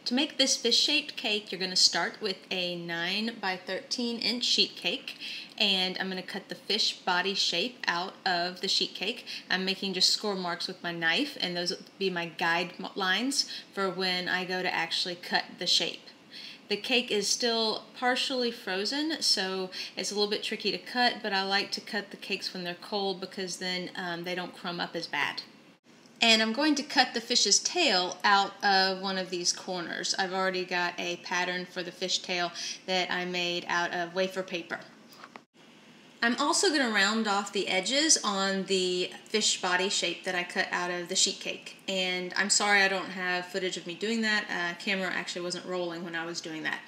To make this fish-shaped cake, you're going to start with a 9 by 13 inch sheet cake, and I'm going to cut the fish body shape out of the sheet cake. I'm making just score marks with my knife, and those will be my guide lines for when I go to actually cut the shape. The cake is still partially frozen, so it's a little bit tricky to cut, but I like to cut the cakes when they're cold because then they don't crumb up as bad. And I'm going to cut the fish's tail out of one of these corners. I've already got a pattern for the fish tail that I made out of wafer paper. I'm also going to round off the edges on the fish body shape that I cut out of the sheet cake. And I'm sorry I don't have footage of me doing that. Camera actually wasn't rolling when I was doing that.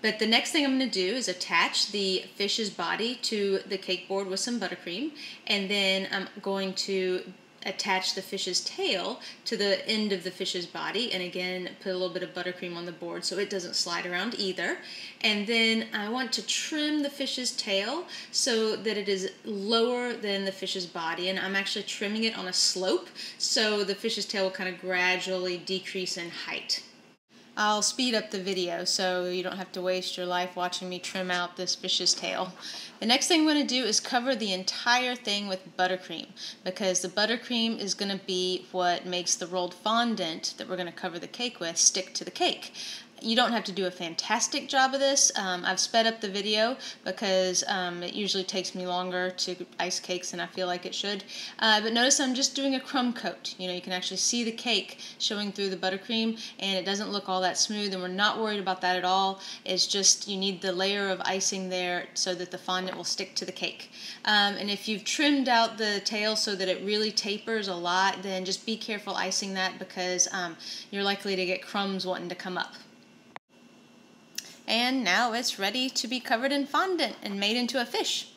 But the next thing I'm going to do is attach the fish's body to the cake board with some buttercream. And then I'm going to attach the fish's tail to the end of the fish's body, and again put a little bit of buttercream on the board so it doesn't slide around either. And then I want to trim the fish's tail so that it is lower than the fish's body, and I'm actually trimming it on a slope so the fish's tail will kind of gradually decrease in height. I'll speed up the video so you don't have to waste your life watching me trim out this fish's tail. The next thing I'm going to do is cover the entire thing with buttercream, because the buttercream is going to be what makes the rolled fondant that we're going to cover the cake with stick to the cake. You don't have to do a fantastic job of this. I've sped up the video because it usually takes me longer to ice cakes than I feel like it should. But notice I'm just doing a crumb coat. You know, you can actually see the cake showing through the buttercream, and it doesn't look all that smooth, and we're not worried about that at all. It's just you need the layer of icing there so that the fondant will stick to the cake. And if you've trimmed out the tail so that it really tapers a lot, then just be careful icing that, because you're likely to get crumbs wanting to come up. And now it's ready to be covered in fondant and made into a fish.